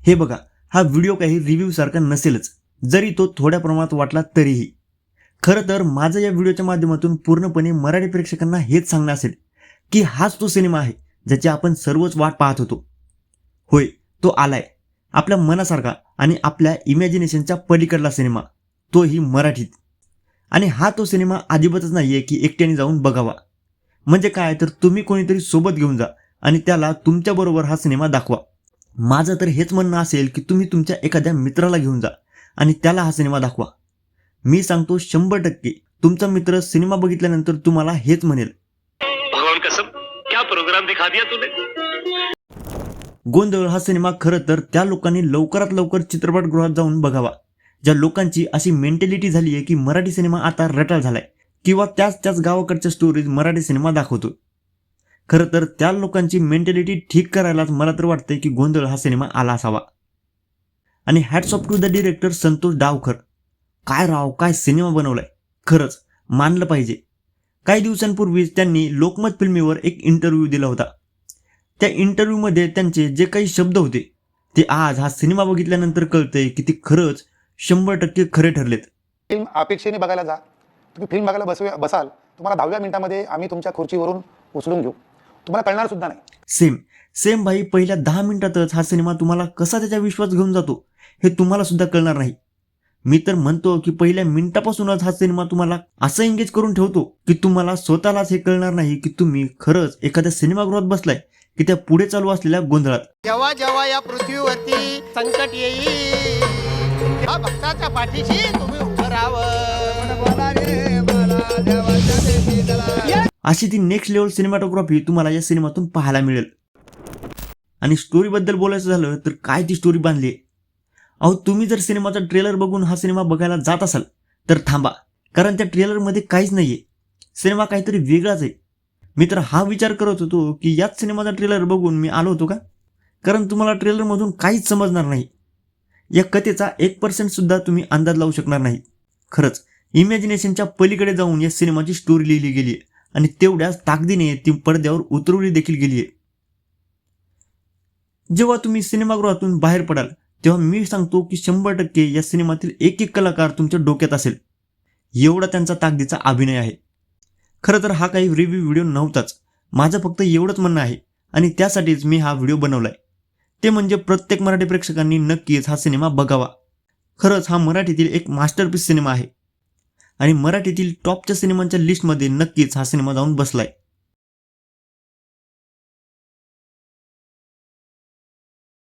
हे बघा, हा व्हिडिओ काही रिव्ह्यू सारखा नसेलच, जरी तो थोड्या प्रमाणात वाटला तरीही. खरं तर माझं या व्हिडिओच्या माध्यमातून पूर्णपणे मराठी प्रेक्षकांना हेच सांगणं असेल की हाच तो सिनेमा आहे ज्याची आपण सर्वच वाट पाहत होतो. होय, तो आलाय. आपल्या मनासारखा आणि आपल्या इमॅजिनेशनच्या पलीकडला सिनेमा, तोही मराठीत. आणि हा तो सिनेमा अजिबातच नाहीये की एकट्याने जाऊन बघावा. म्हणजे काय, तर तुम्ही कोणीतरी सोबत घेऊन जा आणि त्याला तुमच्याबरोबर हा सिनेमा दाखवा. माझं तर हेच म्हणणं असेल की तुम्ही तुमच्या एखाद्या मित्राला घेऊन जा आणि त्याला हा सिनेमा दाखवा. मी सांगतो 100% तुमचा मित्र सिनेमा बघितल्यानंतर तुम्हाला हेच म्हणेल, भगवान कसम क्या प्रोग्राम दिखा दिया तूने. गोंधळ हा सिनेमा खरं तर त्या लोकांनी लवकरात लवकर चित्रपटगृहात जाऊन बघावा, ज्या लोकांची अशी मेंटॅलिटी झाली आहे की मराठी सिनेमा आता रटाळ झालाय किंवा त्याच गावाकडच्या स्टोरीज मराठी सिनेमा दाखवतो. खरं तर त्या लोकांची मेंटॅलिटी ठीक करायलाच मला तर वाटतंय की गोंधळ हा सिनेमा आला असावा. आणि hats off to the director Santosh Dawkar. काय राव, काय सिनेमा बनवलाय. खरंच मानलं पाहिजे. काही दिवसांपूर्वीच त्यांनी लोकमत फिल्मीवर एक इंटरव्ह्यू दिला होता. त्या इंटरव्ह्यूमध्ये त्यांचे जे काही शब्द होते ते आज हा सिनेमा बघितल्यानंतर कळतंय की ते खरंच 100% खरे ठरलेत. फिल्म अपेक्षेने बघायला जा. तुम्ही फिल्म बघायला बसाल, तुम्हाला 10व्या मिनिटामध्ये आम्ही तुमच्या खुर्चीवरून उचलून घेऊ. तुम्हाला कळणार सुद्धा नाही. सेम भाई, पहिल्या 10 मिनिटातच हा सिनेमा तुम्हाला कसा त्याच्या विश्वास घेऊन जातो हे तुम्हाला सुद्धा कळणार नाही. मी तर म्हणतो की पहिल्या मिनिटापासूनच हा सिनेमा तुम्हाला असं एंगेज करून ठेवतो की तुम्हाला स्वतःलाच हे कळणार नाही की तुम्ही खरंच एखाद्या सिनेमागृहात बसलाय की त्या पुढे चालू असलेल्या गोंधळात. जेव्हा जेव्हा या पृथ्वीवरती संकट येईल तेव्हा भक्ताच्या पाठीशी तुम्ही उभं राहावं. अशी ती नेक्स्ट लेवल सिनेमॅटोग्राफी तुम्हाला या सिनेमातून पाहायला मिळेल. आणि स्टोरीबद्दल बोलायचं झालं तर काय ती स्टोरी बांधली आहे. अहो, तुम्ही जर सिनेमाचा ट्रेलर बघून हा सिनेमा बघायला जात असाल तर थांबा, कारण त्या ट्रेलरमध्ये काहीच नाहीये. सिनेमा काहीतरी वेगळाच आहे. मी तर हा विचार करत होतो की याच सिनेमाचा ट्रेलर बघून मी आलो होतो का, कारण तुम्हाला ट्रेलरमधून काहीच समजणार नाही. या कथेचा 1% सुद्धा तुम्ही अंदाज लावू शकणार नाही. खरंच इमॅजिनेशनच्या पलीकडे जाऊन या सिनेमाची स्टोरी लिहिली गेली आहे आणि तेवढ्याच ताकदीने ती पडद्यावर उतरवली देखील गेली आहे. जेव्हा तुम्ही सिनेमागृहातून बाहेर पडाल तेव्हा मी सांगतो की 100% या सिनेमातील एक एक कलाकार तुमच्या डोक्यात असेल. एवढा त्यांचा ताकदीचा अभिनय आहे. खरं तर हा काही रिव्ह्यू व्हिडिओ नव्हताच. माझं फक्त एवढंच म्हणणं आहे आणि त्यासाठीच मी हा व्हिडिओ बनवलाय. ते म्हणजे प्रत्येक मराठी प्रेक्षकांनी नक्कीच हा सिनेमा बघावा. खरंच हा मराठीतील एक मास्टरपीस सिनेमा आहे आणि मराठीतील टॉपच्या सिनेमांच्या लिस्टमध्ये नक्कीच हा सिनेमा जाऊन बसलाय.